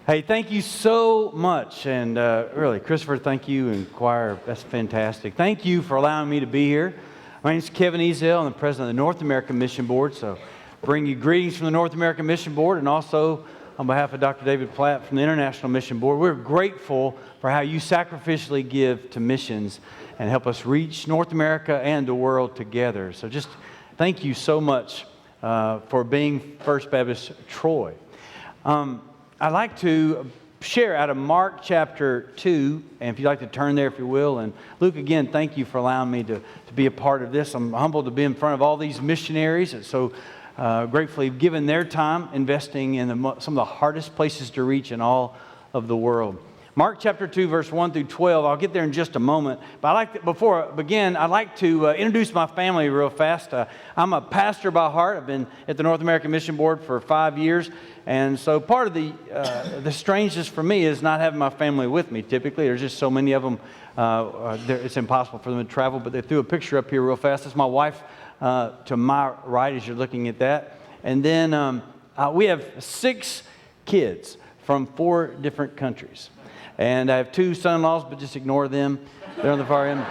Hey, thank you so much. And really, Christopher, thank you, and choir, that's fantastic. Thank you for allowing me to be here. My name is Kevin Ezell. I'm the president of the North American Mission Board. So bring you greetings from the North American Mission Board, and also on behalf of Dr. David Platt from the International Mission Board. We're grateful for how you sacrificially give to missions and help us reach North America and the world together. So just thank you so much for being First Baptist Troy. I'd like to share out of Mark chapter 2, and if you'd like to turn there, if you will. And Luke, again, thank you for allowing me to be a part of this. I'm humbled to be in front of all these missionaries, and so gratefully given their time investing in some of the hardest places to reach in all of the world. Mark chapter 2, verse 1 through 12. I'll get there in just a moment. But before I begin, I'd like to introduce my family real fast. I'm a pastor by heart. I've been at the North American Mission Board for 5 years. And so part of the strangeness for me is not having my family with me. Typically, there's just so many of them. It's impossible for them to travel. But they threw a picture up here real fast. That's my wife to my right as you're looking at that. And then we have 6 kids from 4 different countries. And I have 2 son-in-laws, but just ignore them. They're on the far end.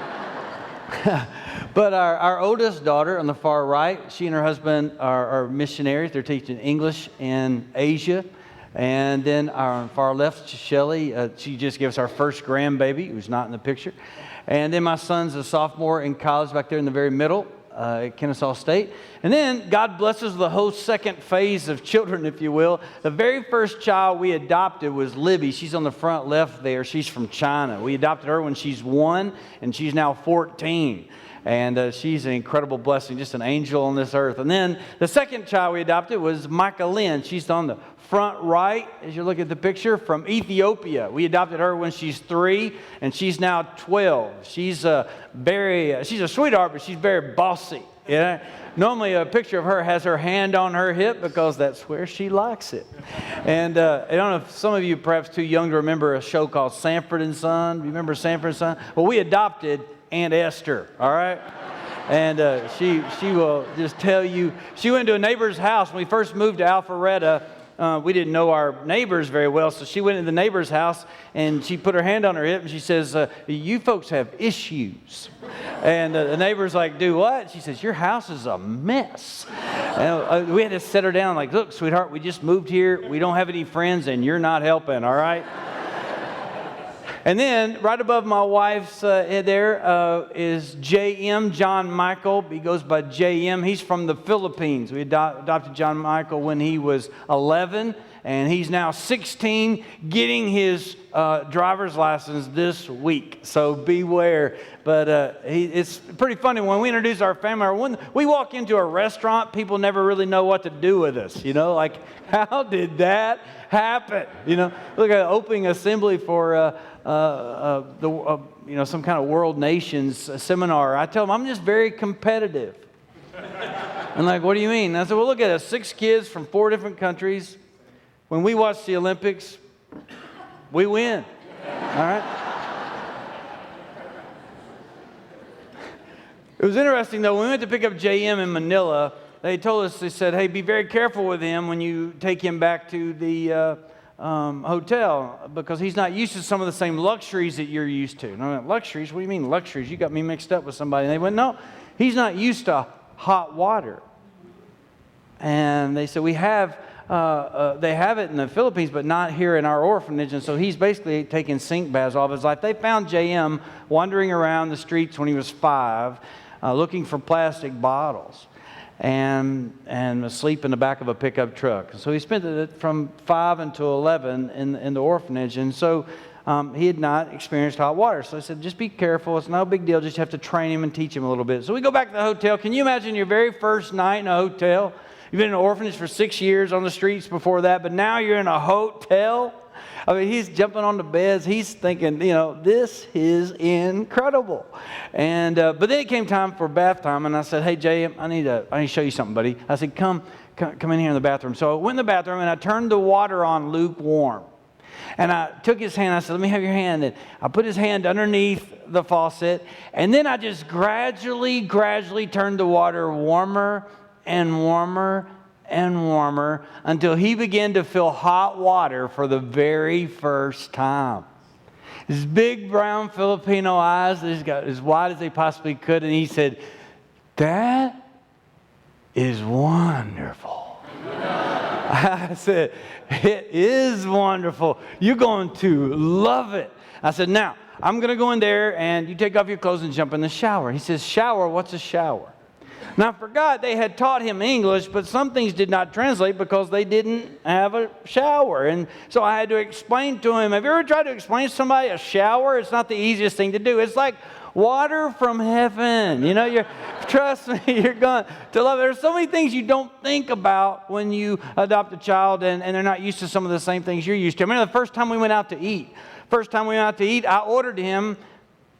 But our oldest daughter on the far right, she and her husband are missionaries. They're teaching English in Asia. And then our far left, Shelley, she just gave us our first grandbaby, who's not in the picture. And then my son's a sophomore in college back there in the very middle. At Kennesaw State. And then God blesses the whole second phase of children, if you will. The very first child we adopted was Libby. She's on the front left there. She's from China. We adopted her when she's 1, and she's now 14. And she's an incredible blessing, just an angel on this earth. And then the second child we adopted was Micah Lynn. She's on the front right, as you look at the picture, from Ethiopia. We adopted her when she's 3, and she's now 12. She's a sweetheart, but she's very bossy. Yeah. Normally, a picture of her has her hand on her hip because that's where she likes it. And I don't know if some of you perhaps too young to remember a show called Sanford and Son. Do you remember Sanford and Son? Well, we adopted Aunt Esther. All right. And she will just tell you. She went to a neighbor's house when we first moved to Alpharetta. We didn't know our neighbors very well, so she went to the neighbor's house and she put her hand on her hip and she says, you folks have issues. And the neighbor's like, do what? She says, your house is a mess. And we had to set her down like, look, sweetheart, we just moved here. We don't have any friends and you're not helping, all right? And then right above my wife's head there is J.M., John Michael. He goes by J.M. He's from the Philippines. We adopted John Michael when he was 11, and he's now 16, getting his driver's license this week. So beware. But it's pretty funny. When we introduce our family, or when we walk into a restaurant, people never really know what to do with us. You know, like, how did that happen? You know, look at opening assembly for some kind of world nations seminar. I tell them I'm just very competitive. I'm like, what do you mean? I said, well, look at us, 6 kids from 4 different countries. When we watch the Olympics, we win. All right. It was interesting though. When we went to pick up JM in Manila, they told us, they said, hey, be very careful with him when you take him back to the hotel, because he's not used to some of the same luxuries that you're used to. And I went, luxuries? What do you mean luxuries? You got me mixed up with somebody. And they went, no, he's not used to hot water. And they said, they have it in the Philippines, but not here in our orphanage. And so he's basically taking sink baths all of his life. They found JM wandering around the streets when he was 5, looking for plastic bottles. And asleep in the back of a pickup truck. So he spent it from 5 until 11 in the orphanage. And so he had not experienced hot water. So I said, just be careful. It's no big deal. Just have to train him and teach him a little bit. So we go back to the hotel. Can you imagine your very first night in a hotel? You've been in an orphanage for 6 years, on the streets before that, but now you're in a hotel? I mean, he's jumping on the beds. He's thinking, this is incredible. And but then it came time for bath time, and I said, hey, Jay, I need to show you something, buddy. I said, come in here in the bathroom. So I went in the bathroom, and I turned the water on lukewarm. And I took his hand. I said, let me have your hand. And I put his hand underneath the faucet, and then I just gradually turned the water warmer and warmer and warmer until he began to feel hot water for the very first time. His big brown Filipino eyes, he's got as wide as they possibly could, and he said, "That is wonderful." I said, "It is wonderful. You're going to love it." I said, "Now, I'm going to go in there and you take off your clothes and jump in the shower." He says, "Shower? What's a shower?" Now, I forgot they had taught him English, but some things did not translate because they didn't have a shower. And so I had to explain to him. Have you ever tried to explain to somebody a shower? It's not the easiest thing to do. It's like water from heaven. You know, trust me, you're going to love it. There's so many things you don't think about when you adopt a child and they're not used to some of the same things you're used to. I remember the first time we went out to eat. I ordered him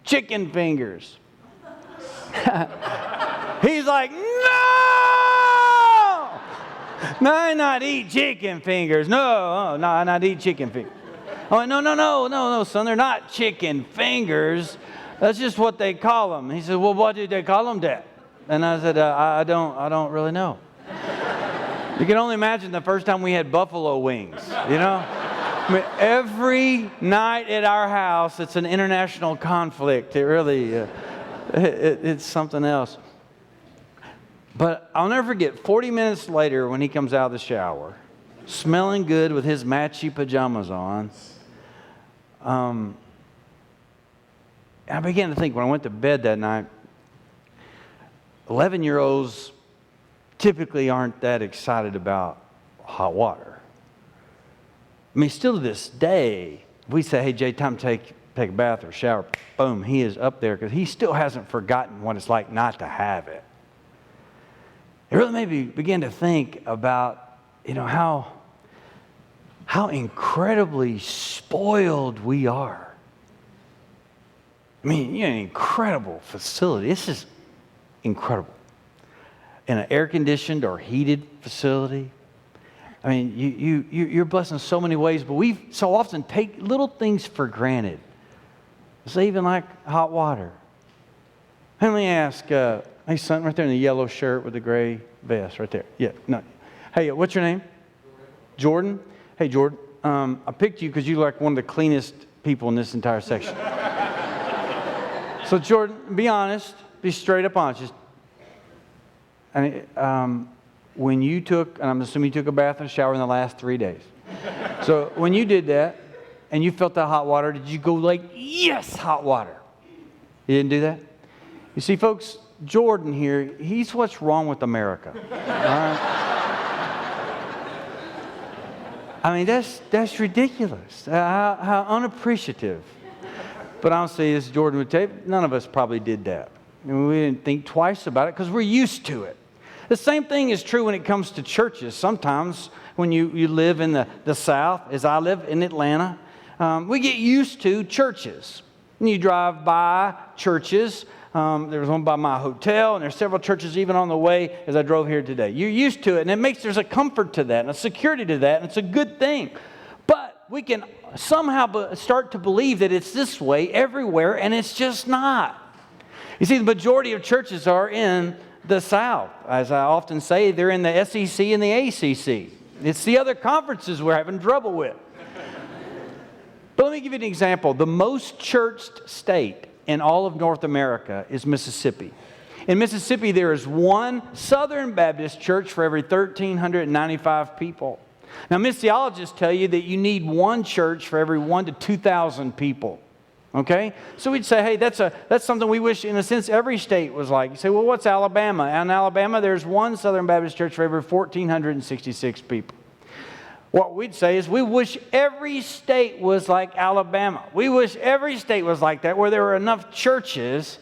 chicken fingers. He's like, "No! No, I not eat chicken fingers. No, I not eat chicken fingers." I went, No, son, they're not chicken fingers. That's just what they call them." He said, "Well, what did they call them, Dad?" And I said, I don't really know." You can only imagine the first time we had buffalo wings, you know? I mean, every night at our house, it's an international conflict. It really, it's something else. But I'll never forget, 40 minutes later when he comes out of the shower, smelling good with his matchy pajamas on, I began to think when I went to bed that night, 11-year-olds typically aren't that excited about hot water. I mean, still to this day, if we say, "Hey, Jay, time to take a bath or shower," boom, he is up there because he still hasn't forgotten what it's like not to have it. It really made me begin to think about, how incredibly spoiled we are. I mean, an incredible facility. This is incredible. In an air-conditioned or heated facility. I mean, you're blessed in so many ways, but we so often take little things for granted. It's even like hot water. Let me ask, hey, son, right there in the yellow shirt with the gray vest, right there. Yeah, no. Hey, what's your name? Jordan. Hey, Jordan. I picked you because you're like one of the cleanest people in this entire section. So, Jordan, be honest. Be straight up honest. When you took, and I'm assuming you took a bath and a shower in the last 3 days. So when you did that and you felt that hot water, did you go like, "Yes, hot water"? You didn't do that? You see, folks, Jordan here, he's what's wrong with America. All right? I mean, that's ridiculous. How unappreciative. But honestly, as Jordan would tell you, none of us probably did that. I mean, we didn't think twice about it because we're used to it. The same thing is true when it comes to churches. Sometimes when you live in the South, as I live in Atlanta, we get used to churches. When you drive by churches, there was one by my hotel, and there's several churches even on the way as I drove here today. You're used to it, and there's a comfort to that and a security to that, and it's a good thing. But we can somehow start to believe that it's this way everywhere, and it's just not. You see, the majority of churches are in the South. As I often say, they're in the SEC and the ACC. It's the other conferences we're having trouble with. But let me give you an example. The most churched state in all of North America is Mississippi. In Mississippi, there is one Southern Baptist church for every 1,395 people. Now, missiologists tell you that you need one church for every 1,000 to 2,000 people. Okay? So we'd say, hey, that's something we wish, in a sense, every state was like. You say, well, what's Alabama? In Alabama, there's one Southern Baptist church for every 1,466 people. What we'd say is we wish every state was like Alabama. We wish every state was like that, where there were enough churches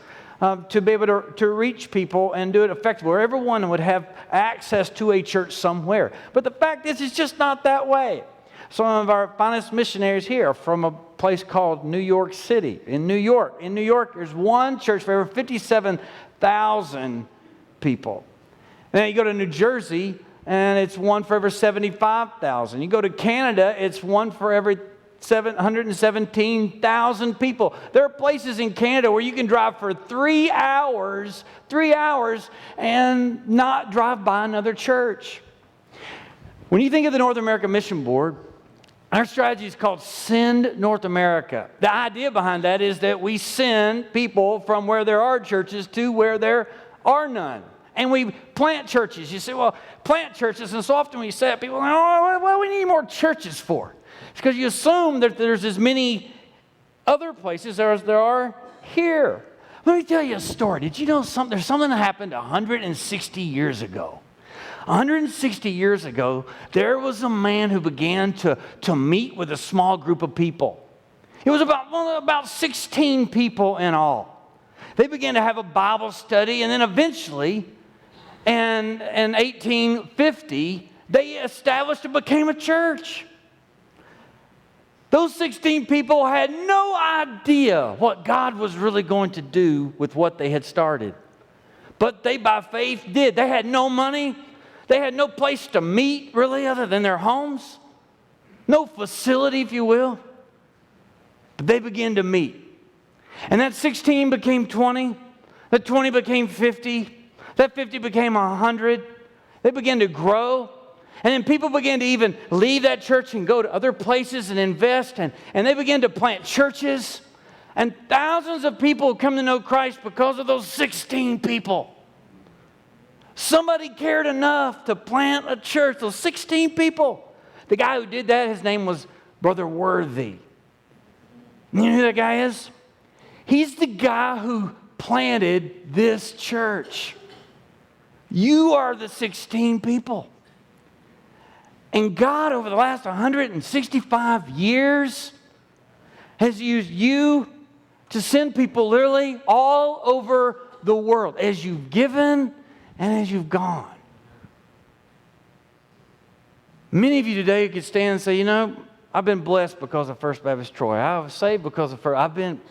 to be able to reach people and do it effectively, where everyone would have access to a church somewhere. But the fact is, it's just not that way. Some of our finest missionaries here are from a place called New York City. In New York, there's one church for over 57,000 people. And then you go to New Jersey, and it's one for every 75,000. You go to Canada, it's one for every 717,000 people. There are places in Canada where you can drive for 3 hours, and not drive by another church. When you think of the North American Mission Board, our strategy is called Send North America. The idea behind that is that we send people from where there are churches to where there are none. And we plant churches. You say, well, plant churches. And so often when you say that, people go, oh, what do we need more churches for? It's because you assume that there's as many other places as there are here. Let me tell you a story. Did you know something? There's something that happened 160 years ago. 160 years ago, there was a man who began to meet with a small group of people. It was about 16 people in all. They began to have a Bible study, and then eventually, in 1850, they established and became a church. Those 16 people had no idea what God was really going to do with what they had started. But they, by faith, did. They had no money. They had no place to meet, really, other than their homes. No facility, if you will. But they began to meet. And that 16 became 20. That 20 became 50. That 50 became 100. They began to grow. And then people began to even leave that church and go to other places and invest. And they began to plant churches. And thousands of people come to know Christ because of those 16 people. Somebody cared enough to plant a church. Those 16 people. The guy who did that, his name was Brother Worthy. You know who that guy is? He's the guy who planted this church. You are the 16 people. And God, over the last 165 years, has used you to send people literally all over the world as you've given and as you've gone. Many of you today could stand and say, you know, I've been blessed because of First Baptist Troy. I was saved because of First. I've been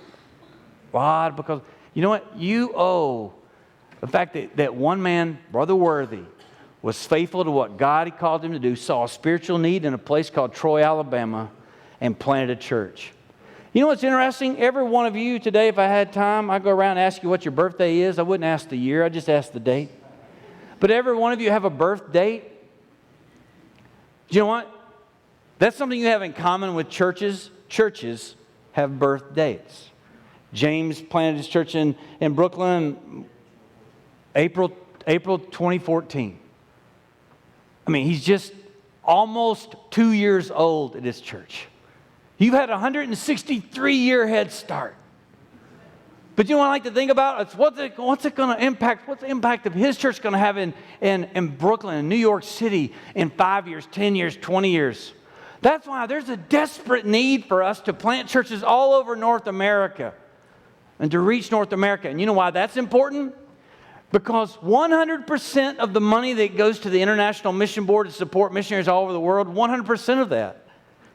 God because, you know what? You owe the fact that one man, Brother Worthy, was faithful to what God had called him to do, saw a spiritual need in a place called Troy, Alabama, and planted a church. You know what's interesting? Every one of you today, if I had time, I'd go around and ask you what your birthday is. I wouldn't ask the year. I'd just ask the date. But every one of you have a birth date. You know what? That's something you have in common with churches. Churches have birth dates. James planted his church in Brooklyn April 2014. I mean, he's just almost 2 years old at his church. You've had a 163-year head start. But you know what I like to think about? It's what's it going to impact? What's the impact of his church going to have in Brooklyn, in New York City, in 5 years, 10 years, 20 years? That's why there's a desperate need for us to plant churches all over North America and to reach North America. And you know why that's important? Because 100% of the money that goes to the International Mission Board to support missionaries all over the world, 100% of that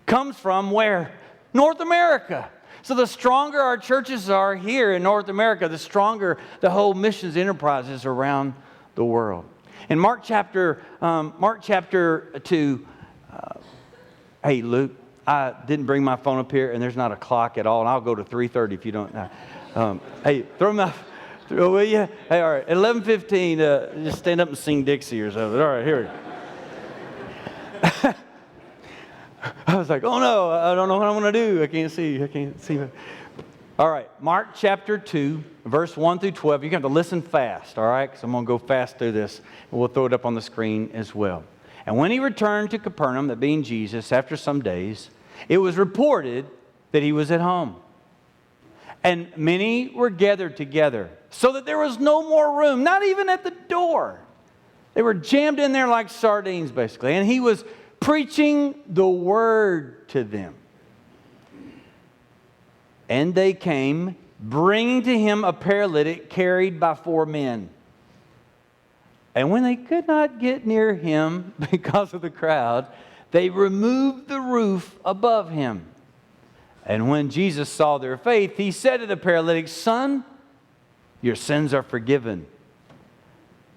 comes from where? North America. So the stronger our churches are here in North America, the stronger the whole missions enterprise is around the world. In Mark chapter 2, hey Luke, I didn't bring my phone up here, and there's not a clock at all, and I'll go to 3:30 if you don't. Hey, throw my, will you? Hey, all right, at 11:15, just stand up and sing Dixie or something. All right, here we go. I was like, oh no, I don't know what I'm going to do. I can't see. All right, Mark chapter 2, verse 1 through 12. You're going to have to listen fast, all right? Because I'm going to go fast through this, and we'll throw it up on the screen as well. And when he returned to Capernaum, that being Jesus, after some days, it was reported that he was at home. And many were gathered together, so that there was no more room, not even at the door. They were jammed in there like sardines, basically. And he was preaching the word to them. And they came, bringing to him a paralytic carried by 4 men. And when they could not get near him because of the crowd, they removed the roof above him. And when Jesus saw their faith, he said to the paralytic, "Son, your sins are forgiven."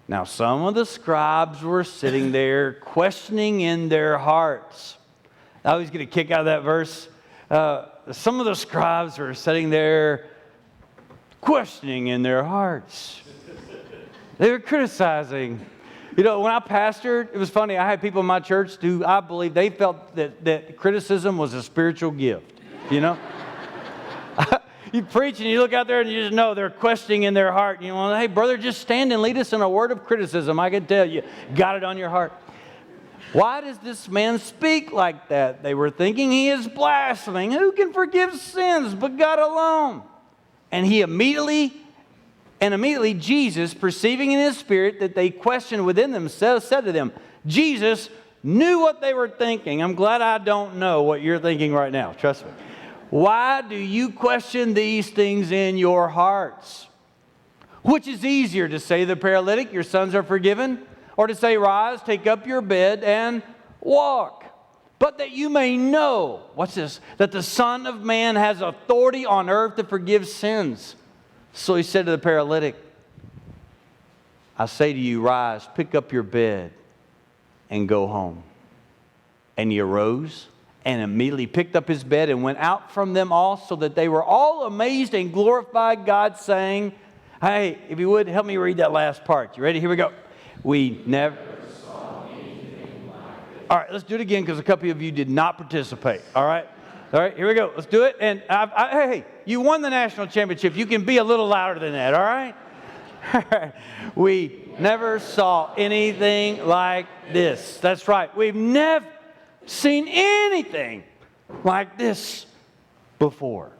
Now, some of the scribes were sitting there questioning in their hearts. I always get a kick out of that verse. Some of the scribes were sitting there questioning in their hearts. They were criticizing You know, when I pastored, it was funny. I had people in my church who I believe they felt that criticism was a spiritual gift, you know? You preach and you look out there and you just know they're questioning in their heart. You know, hey, brother, just stand and lead us in a word of criticism. I can tell you got it on your heart. Why does this man speak like that? They were thinking he is blaspheming. Who can forgive sins but God alone? And immediately Jesus, perceiving in his spirit that they questioned within themselves, said to them, Jesus knew what they were thinking. I'm glad I don't know what you're thinking right now. Trust me. Why do you question these things in your hearts? Which is easier, to say to the paralytic, your sins are forgiven, or to say, rise, take up your bed, and walk? But that you may know, what's this? That the Son of Man has authority on earth to forgive sins. So he said to the paralytic, I say to you, rise, pick up your bed, and go home. And he arose and immediately picked up his bed and went out from them all, so that they were all amazed and glorified God, saying, hey, if you would, help me read that last part. You ready? Here we go. We never saw anything like this. All right, let's do it again, because a couple of you did not participate. All right? All right, here we go. Let's do it. And hey, you won the national championship. You can be a little louder than that, all right? All right. We never saw anything like this. That's right. We've never seen anything like this before.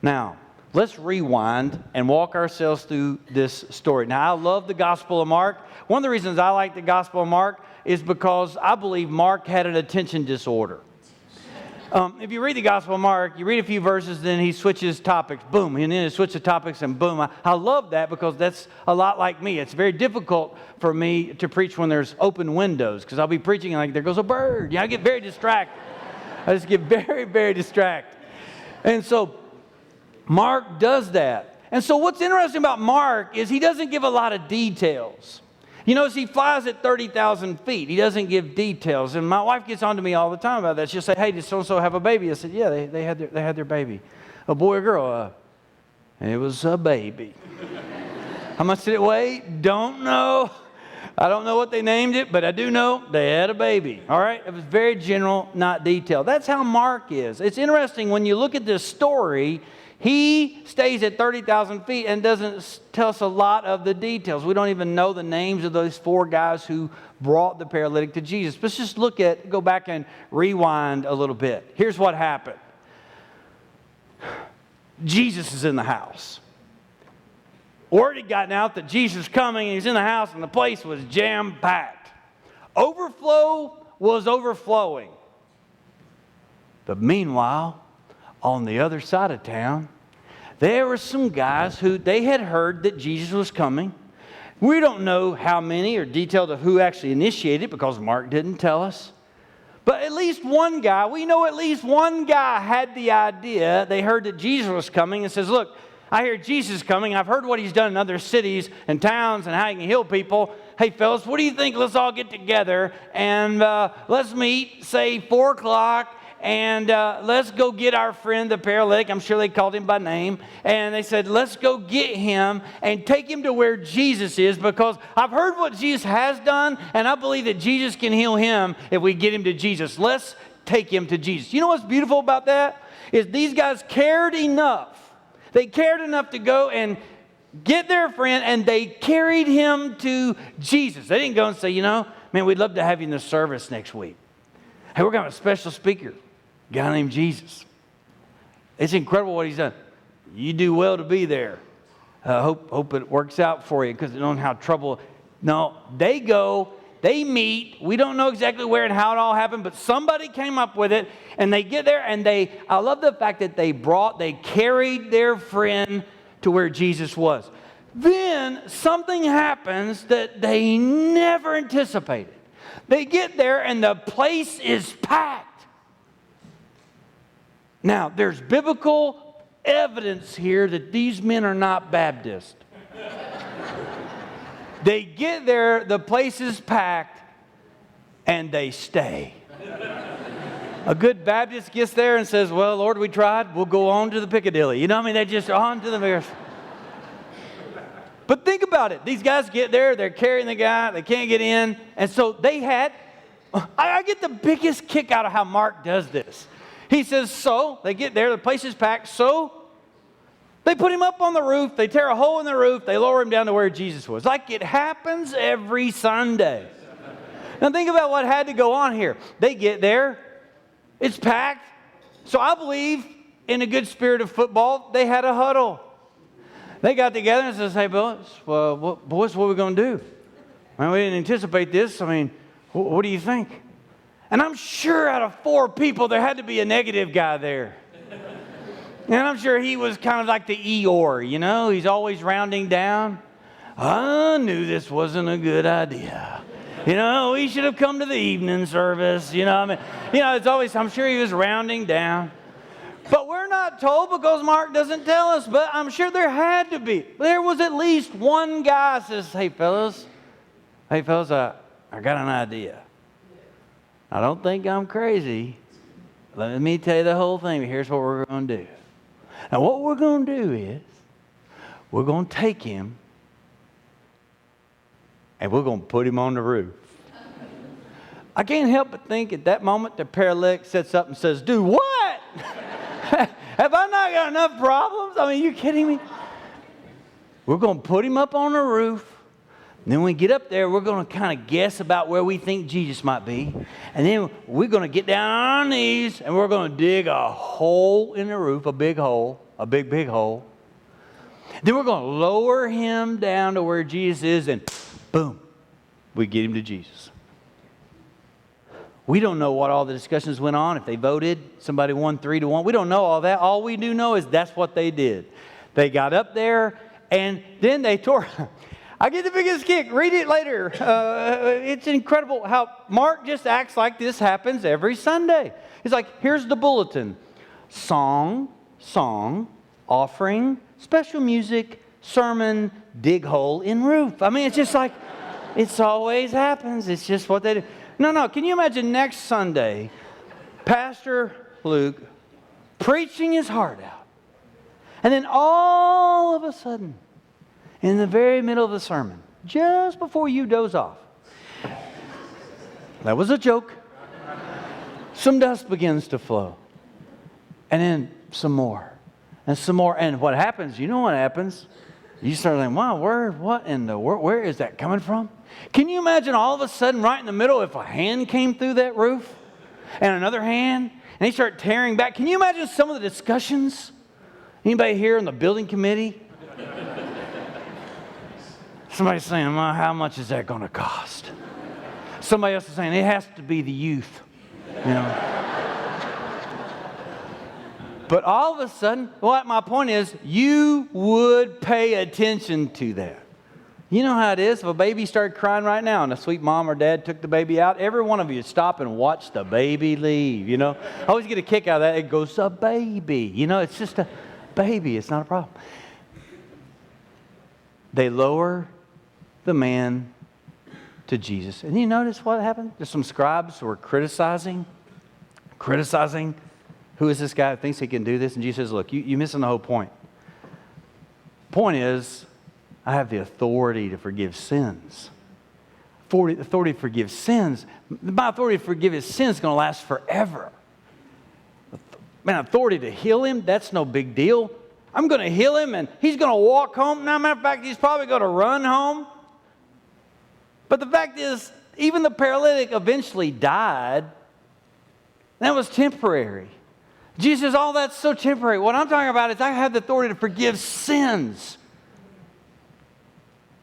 Now, let's rewind and walk ourselves through this story. Now, I love the Gospel of Mark. One of the reasons I like the Gospel of Mark is because I believe Mark had an attention disorder. If you read the Gospel of Mark, you read a few verses, then he switches topics, boom, and then he switches topics, and boom. I love that, because that's a lot like me. It's very difficult for me to preach when there's open windows, because I'll be preaching and like, there goes a bird. I get very distracted. I just get very, very distracted. And so Mark does that. And so what's interesting about Mark is he doesn't give a lot of details. You notice he flies at 30,000 feet. He doesn't give details. And my wife gets on to me all the time about that. She'll say, hey, did so-and-so have a baby? I said, yeah, they had their baby. A boy or girl? It was a baby. How much did it weigh? Don't know. I don't know what they named it, but I do know they had a baby. All right? It was very general, not detailed. That's how Mark is. It's interesting when you look at this story. He stays at 30,000 feet and doesn't tell us a lot of the details. We don't even know the names of those 4 guys who brought the paralytic to Jesus. Let's just go back and rewind a little bit. Here's what happened. Jesus is in the house. Word had gotten out that Jesus was coming, and he's in the house, and the place was jam-packed. Overflow was overflowing. But meanwhile, on the other side of town, there were some guys who they had heard that Jesus was coming. We don't know how many or details of who actually initiated it, because Mark didn't tell us. But at least one guy, we know at least one guy had the idea. They heard that Jesus was coming and says, look, I hear Jesus is coming. I've heard what he's done in other cities and towns and how he can heal people. Hey, fellas, what do you think? Let's all get together and let's meet, say, 4 o'clock. And let's go get our friend, the paralytic. I'm sure they called him by name. And they said, let's go get him and take him to where Jesus is, because I've heard what Jesus has done, and I believe that Jesus can heal him if we get him to Jesus. Let's take him to Jesus. You know what's beautiful about that? Is these guys cared enough. They cared enough to go and get their friend, and they carried him to Jesus. They didn't go and say, you know, man, we'd love to have you in the service next week. Hey, we're going to have a special speaker. A guy named Jesus. It's incredible what he's done. You do well to be there. Hope it works out for you, because they don't have trouble. No, they go, they meet. We don't know exactly where and how it all happened, but somebody came up with it, and they get there, and I love the fact that they carried their friend to where Jesus was. Then something happens that they never anticipated. They get there, and the place is packed. Now, there's biblical evidence here that these men are not Baptist. They get there, the place is packed, and they stay. A good Baptist gets there and says, well, Lord, we tried. We'll go on to the Piccadilly. You know what I mean? They just on to the nearest. But think about it. These guys get there, they're carrying the guy, they can't get in. And so I get the biggest kick out of how Mark does this. He says, so, they get there, the place is packed, so they put him up on the roof, they tear a hole in the roof, they lower him down to where Jesus was. Like it happens every Sunday. Now think about what had to go on here. They get there, it's packed. So I believe in a good spirit of football, they had a huddle. They got together and said, hey, boys, what are we going to do? I mean, we didn't anticipate this. I mean, what do you think? And I'm sure out of 4 people, there had to be a negative guy there. And I'm sure he was kind of like the Eeyore, you know? He's always rounding down. I knew this wasn't a good idea. You know, we should have come to the evening service. You know, I mean, it's always, I'm sure he was rounding down. But we're not told because Mark doesn't tell us. But I'm sure there had to be. There was at least one guy says, hey, fellas, I got an idea. I don't think I'm crazy. Let me tell you the whole thing. Here's what we're going to do. Now, what we're going to do is we're going to take him and we're going to put him on the roof. I can't help but think at that moment the paralytic sits up and says, do what? Have I not got enough problems? I mean, you kidding me? We're going to put him up on the roof. And then when we get up there, we're going to kind of guess about where we think Jesus might be. And then we're going to get down on our knees and we're going to dig a hole in the roof, a big hole, a big hole. Then we're going to lower him down to where Jesus is and boom, we get him to Jesus. We don't know what all the discussions went on. If they voted, somebody won 3-1. We don't know all that. All we do know is that's what they did. They got up there and then they tore. I get the biggest kick. Read it later. It's incredible how Mark just acts like this happens every Sunday. He's like, here's the bulletin. Song, offering, special music, sermon, dig hole in roof. I mean, it's just like, it's always happens. It's just what they do. No. Can you imagine next Sunday, Pastor Luke preaching his heart out. And then all of a sudden, in the very middle of the sermon, just before you doze off, that was a joke, some dust begins to flow. And then some more. And some more. And what happens, you know what happens? You start thinking, wow, where is that coming from? Can you imagine all of a sudden, right in the middle, if a hand came through that roof and another hand, and they start tearing back? Can you imagine some of the discussions? Anybody here in the building committee? Somebody's saying, well, how much is that going to cost? Somebody else is saying, it has to be the youth, you know. But all of a sudden, my point is, you would pay attention to that. You know how it is. If a baby started crying right now and a sweet mom or dad took the baby out, every one of you would stop and watch the baby leave, you know. I always get a kick out of that. It goes, a baby. You know, it's just a baby. It's not a problem. They lower the man to Jesus. And you notice what happened? There's some scribes who were criticizing. Who is this guy who thinks he can do this? And Jesus says, look, you're missing the whole point. Point is, I have the authority to forgive sins. Authority to forgive sins. My authority to forgive his sins is going to last forever. Man, authority to heal him, that's no big deal. I'm going to heal him and he's going to walk home. Now, matter of fact, he's probably going to run home. But the fact is, even the paralytic eventually died. That was temporary. Jesus says, all that's so temporary. What I'm talking about is I have the authority to forgive sins.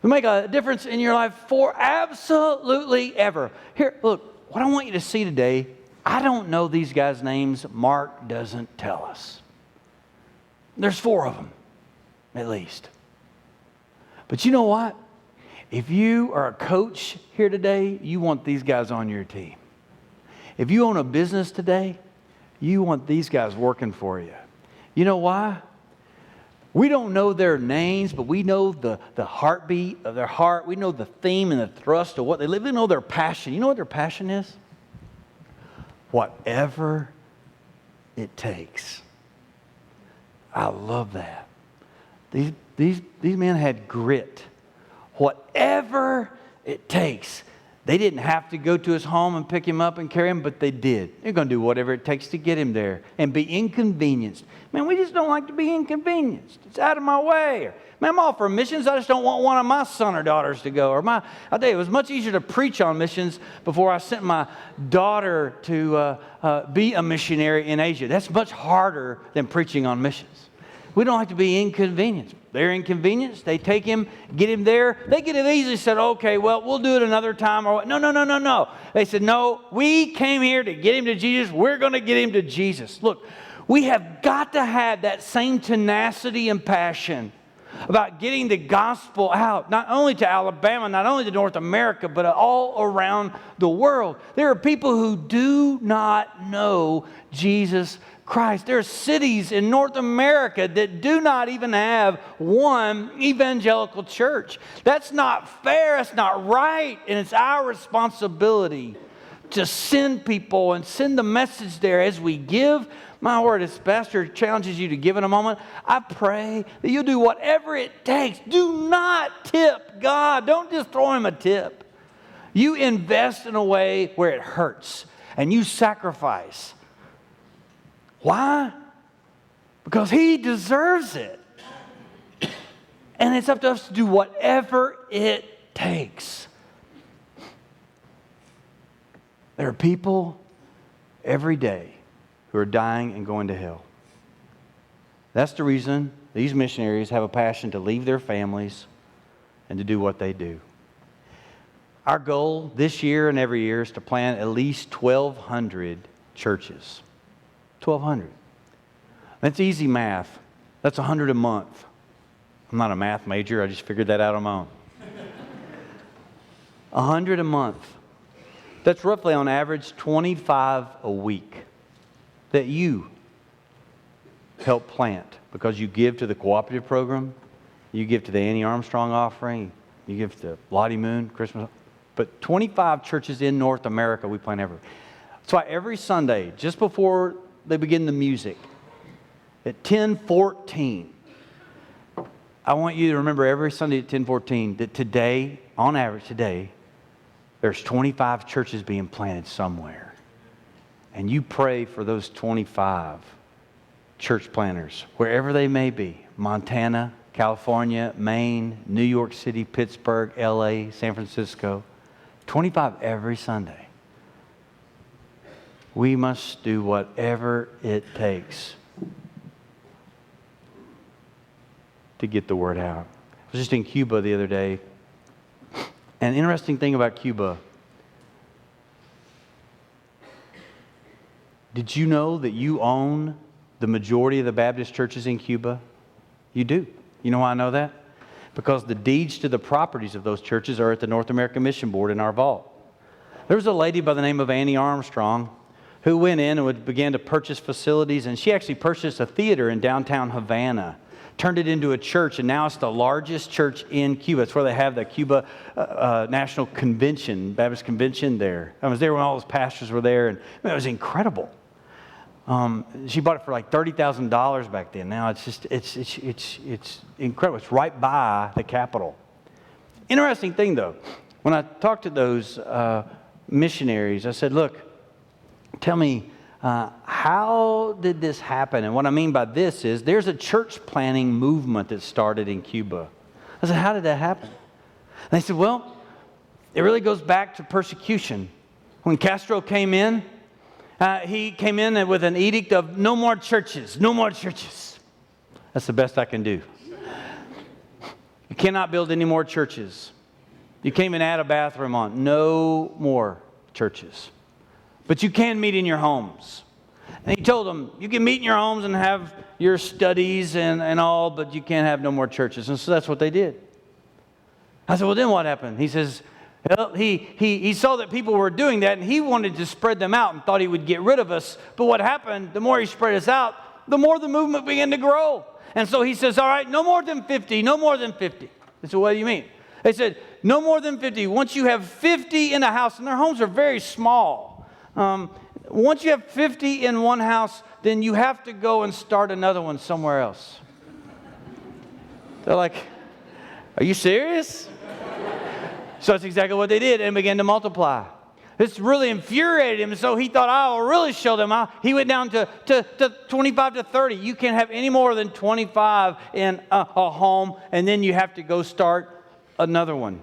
To make a difference in your life for absolutely ever. Here, look, what I want you to see today, I don't know these guys' names. Mark doesn't tell us. There's 4 of them, at least. But you know what? If you are a coach here today, you want these guys on your team. If you own a business today, you want these guys working for you. You know why? We don't know their names, but we know the heartbeat of their heart. We know the theme and the thrust of what they live. We know their passion. You know what their passion is? Whatever it takes. I love that. These men had grit. whatever it takes. They didn't have to go to his home and pick him up and carry him, but they did. They're going to do whatever it takes to get him there and be inconvenienced. Man, we just don't like to be inconvenienced. It's out of my way. Or, man, I'm all for missions. I just don't want one of my son or daughters to go. I'll tell you, it was much easier to preach on missions before I sent my daughter to be a missionary in Asia. That's much harder than preaching on missions. We don't like to be inconvenienced. They're inconvenienced. They take him, get him there. They could have easily said, okay, well, we'll do it another time. Or no. They said, no, we came here to get him to Jesus. We're going to get him to Jesus. Look, we have got to have that same tenacity and passion about getting the gospel out, not only to Alabama, not only to North America, but all around the world. There are people who do not know Jesus Christ. There are cities in North America that do not even have one evangelical church. That's not fair. That's not right. And it's our responsibility to send people and send the message there as we give. My word, as Pastor challenges you to give in a moment, I pray that you'll do whatever it takes. Do not tip God. Don't just throw him a tip. You invest in a way where it hurts, and you sacrifice. Why? Because he deserves it. And it's up to us to do whatever it takes. There are people every day who are dying and going to hell. That's the reason these missionaries have a passion to leave their families and to do what they do. Our goal this year and every year is to plant at least 1,200 churches. 1,200. That's easy math. That's 100 a month. I'm not a math major. I just figured that out on my own. 100 a month. That's roughly on average 25 a week that you help plant because you give to the cooperative program, you give to the Annie Armstrong offering, you give to Lottie Moon, Christmas. But 25 churches in North America we plant every. That's why every Sunday, just before they begin the music, at 10:14, I want you to remember every Sunday at 10:14 that today, on average today, there's 25 churches being planted somewhere. And you pray for those 25 church planters, wherever they may be, Montana, California, Maine, New York City, Pittsburgh, LA, San Francisco, 25 every Sunday. We must do whatever it takes to get the word out. I was just in Cuba the other day. An interesting thing about Cuba, did you know that you own the majority of the Baptist churches in Cuba? You do. You know why I know that? Because the deeds to the properties of those churches are at the North American Mission Board in our vault. There was a lady by the name of Annie Armstrong who went in and began to purchase facilities, and she actually purchased a theater in downtown Havana, turned it into a church, and now it's the largest church in Cuba. It's where they have the Cuba National Convention, Baptist Convention there. I was there when all those pastors were there, and it was incredible. She bought it for like $30,000 back then. Now it's just it's incredible. It's right by the Capitol. Interesting thing though, when I talked to those missionaries, I said, "Look, tell me, how did this happen?" And what I mean by this is there's a church planting movement that started in Cuba. I said, "How did that happen?" And they said, "Well, it really goes back to persecution. When Castro came in, he came in with an edict of no more churches, no more churches." That's the best I can do. You cannot build any more churches. You can't even add a bathroom on. No more churches. But you can meet in your homes. And he told them, you can meet in your homes and have your studies and all, but you can't have no more churches. And so that's what they did. I said, well, then what happened? He says, well, he saw that people were doing that, and he wanted to spread them out and thought he would get rid of us. But what happened, the more he spread us out, the more the movement began to grow. And so he says, all right, no more than 50, no more than 50. I said, what do you mean? They said, no more than 50. Once you have 50 in a house, and their homes are very small. Once you have 50 in one house, then you have to go and start another one somewhere else. They're like, are you serious? So that's exactly what they did and began to multiply. This really infuriated him, so he thought, I will really show them. He went down to 25 to 30. You can't have any more than 25 in a home, and then you have to go start another one.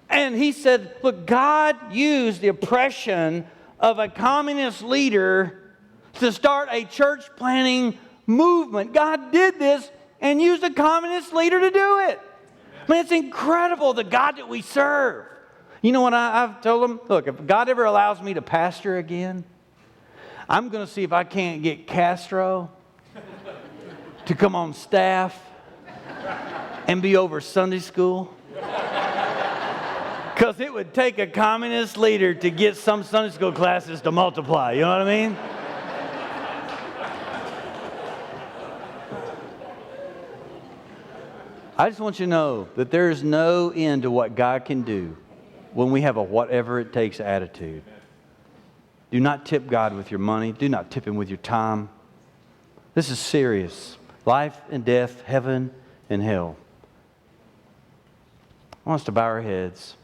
And he said, look, God used the oppression of a communist leader to start a church planting movement. God did this and used a communist leader to do it. I mean, it's incredible, the God that we serve. You know what I've told them? Look, if God ever allows me to pastor again, I'm going to see if I can't get Castro to come on staff and be over Sunday school. Because it would take a communist leader to get some Sunday school classes to multiply. You know what I mean? I just want you to know that there is no end to what God can do when we have a whatever it takes attitude. Do not tip God with your money. Do not tip Him with your time. This is serious. Life and death, heaven and hell. I want us to bow our heads.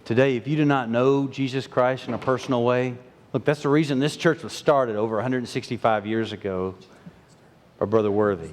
Today, if you do not know Jesus Christ in a personal way, look, that's the reason this church was started over 165 years ago by Brother Worthy.